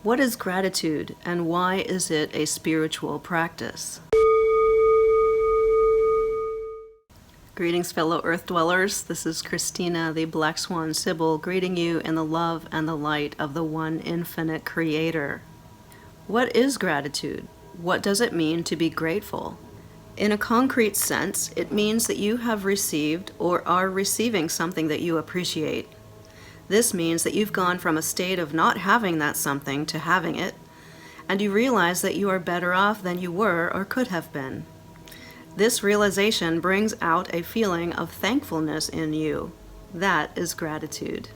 What is gratitude, and why is it a spiritual practice? Greetings, fellow Earth dwellers. This is Christina, the Black Swan Sybil, greeting you in the love and the light of the one infinite Creator. What is gratitude? What does it mean to be grateful? In a concrete sense, it means that you have received or are receiving something that you appreciate. This means that you've gone from a state of not having that something to having it, and you realize that you are better off than you were or could have been. This realization brings out a feeling of thankfulness in you. That is gratitude.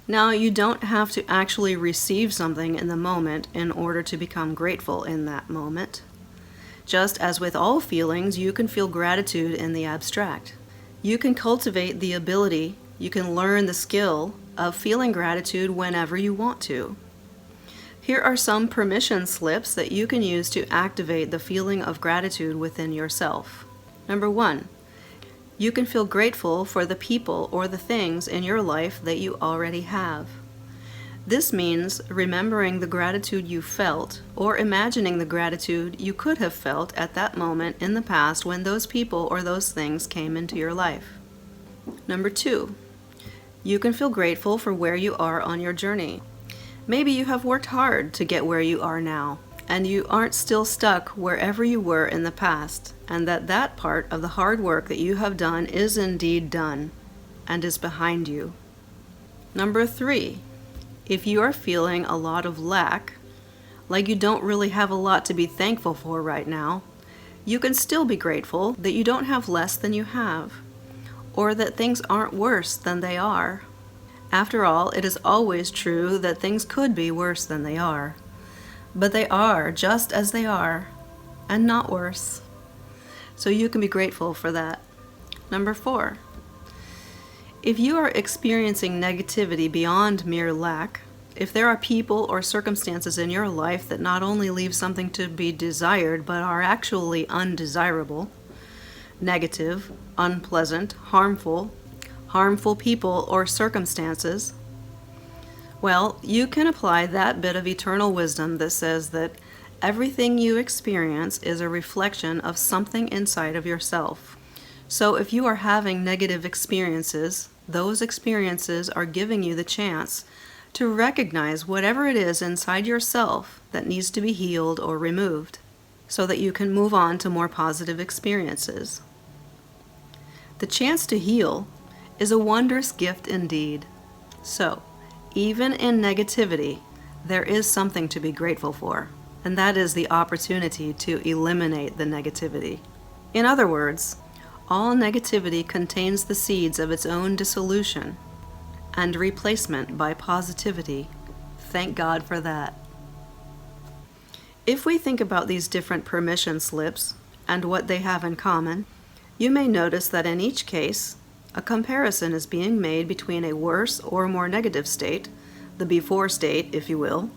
Now, you don't have to actually receive something in the moment in order to become grateful in that moment. Just as with all feelings, you can feel gratitude in the abstract. You can cultivate the ability, you can learn the skill of feeling gratitude whenever you want to. Here are some permission slips that you can use to activate the feeling of gratitude within yourself. Number 1, you can feel grateful for the people or the things in your life that you already have. This means remembering the gratitude you felt or imagining the gratitude you could have felt at that moment in the past when those people or those things came into your life. Number 2, you can feel grateful for where you are on your journey. Maybe you have worked hard to get where you are now, and you aren't still stuck wherever you were in the past, and that part of the hard work that you have done is indeed done and is behind you. Number 3, if you are feeling a lot of lack, like you don't really have a lot to be thankful for right now, you can still be grateful that you don't have less than you have, or that things aren't worse than they are. After all, it is always true that things could be worse than they are, but they are just as they are, and not worse. So you can be grateful for that. Number 4, if you are experiencing negativity beyond mere lack, if there are people or circumstances in your life that not only leave something to be desired, but are actually undesirable, negative, unpleasant, harmful people or circumstances, well, you can apply that bit of eternal wisdom that says that everything you experience is a reflection of something inside of yourself. So if you are having negative experiences, those experiences are giving you the chance to recognize whatever it is inside yourself that needs to be healed or removed, so that you can move on to more positive experiences. The chance to heal is a wondrous gift indeed. So, even in negativity, there is something to be grateful for, and that is the opportunity to eliminate the negativity. In other words, all negativity contains the seeds of its own dissolution and replacement by positivity. Thank God for that. If we think about these different permission slips and what they have in common, you may notice that in each case, a comparison is being made between a worse or more negative state, the before state, if you will,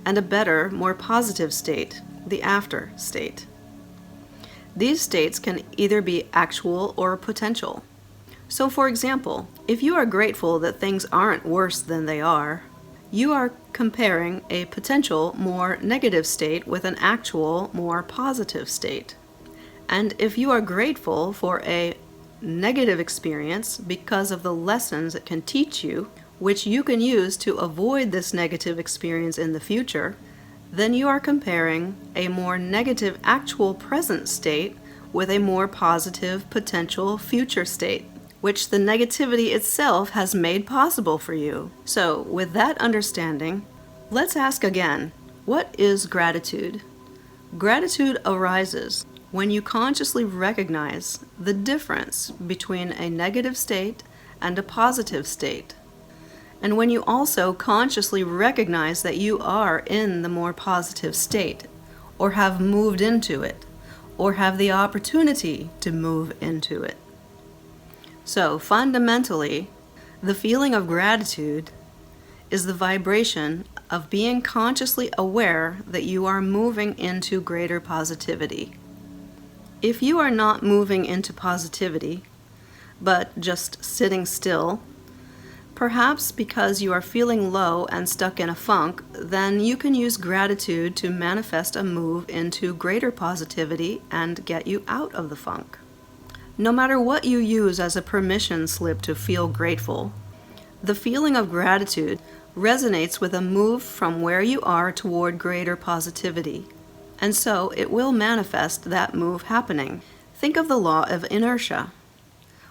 and a better, more positive state, the after state. These states can either be actual or potential. So, for example, if you are grateful that things aren't worse than they are, you are comparing a potential, more negative state with an actual, more positive state. And if you are grateful for a negative experience because of the lessons it can teach you, which you can use to avoid this negative experience in the future, then you are comparing a more negative actual present state with a more positive potential future state, which the negativity itself has made possible for you. So, with that understanding, let's ask again, what is gratitude? Gratitude arises when you consciously recognize the difference between a negative state and a positive state, and when you also consciously recognize that you are in the more positive state, or have moved into it, or have the opportunity to move into it. So fundamentally, the feeling of gratitude is the vibration of being consciously aware that you are moving into greater positivity. If you are not moving into positivity, but just sitting still, Perhaps because you are feeling low and stuck in a funk, then you can use gratitude to manifest a move into greater positivity and get you out of the funk. No matter what you use as a permission slip to feel grateful, the feeling of gratitude resonates with a move from where you are toward greater positivity, and so it will manifest that move happening. Think of the law of inertia.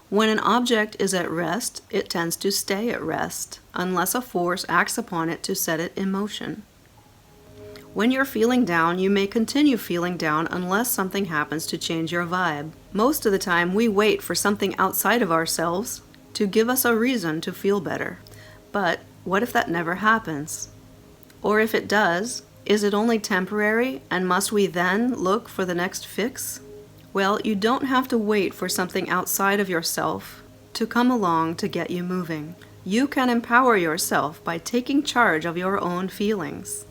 When an object is at rest, it tends to stay at rest, unless a force acts upon it to set it in motion. When you're feeling down, you may continue feeling down unless something happens to change your vibe. Most of the time, we wait for something outside of ourselves to give us a reason to feel better. But what if that never happens? Or if it does, is it only temporary, and must we then look for the next fix? Well, you don't have to wait for something outside of yourself to come along to get you moving. You can empower yourself by taking charge of your own feelings.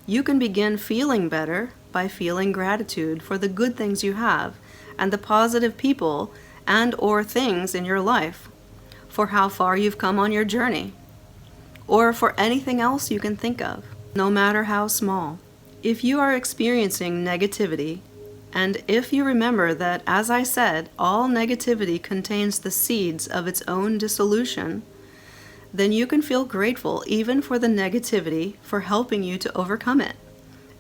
You can begin feeling better by feeling gratitude for the good things you have and the positive people and or things in your life, for how far you've come on your journey, or for anything else you can think of, no matter how small. If you are experiencing negativity, and if you remember that, as I said, all negativity contains the seeds of its own dissolution, then you can feel grateful even for the negativity for helping you to overcome it.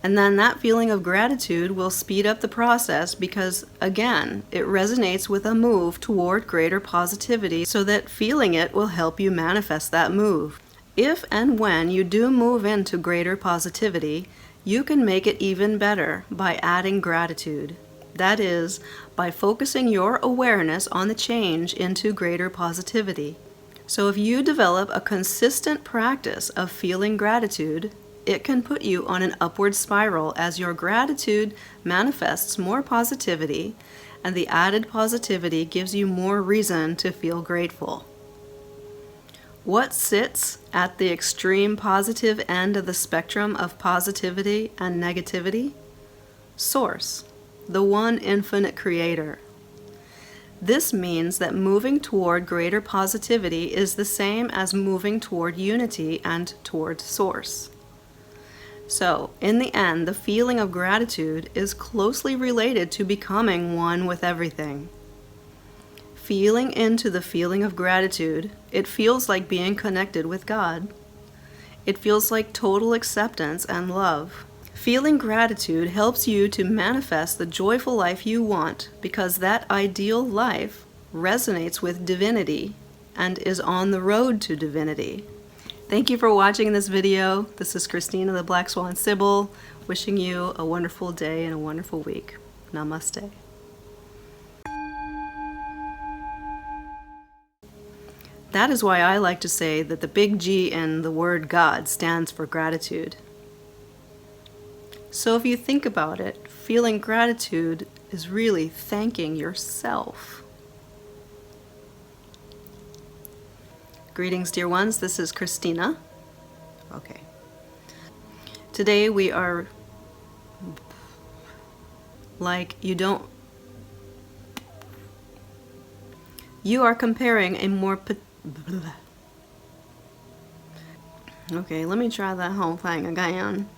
And then that feeling of gratitude will speed up the process because, again, it resonates with a move toward greater positivity, so that feeling it will help you manifest that move. If and when you do move into greater positivity, you can make it even better by adding gratitude. That is, by focusing your awareness on the change into greater positivity. So if you develop a consistent practice of feeling gratitude, it can put you on an upward spiral as your gratitude manifests more positivity, and the added positivity gives you more reason to feel grateful. What sits at the extreme positive end of the spectrum of positivity and negativity? Source, the one infinite creator. This means that moving toward greater positivity is the same as moving toward unity and toward Source. So, in the end, the feeling of gratitude is closely related to becoming one with everything. Feeling into the feeling of gratitude, it feels like being connected with God. It feels like total acceptance and love. Feeling gratitude helps you to manifest the joyful life you want, because that ideal life resonates with divinity and is on the road to divinity. Thank you for watching this video. This is Christina the Black Swan Sybil, wishing you a wonderful day and a wonderful week. Namaste. That is why I like to say that the big G in the word God stands for gratitude. So if you think about it, feeling gratitude is really thanking yourself. Greetings, dear ones. This is Christina. Okay. Today we are you are comparing a more okay, let me try that whole thing again.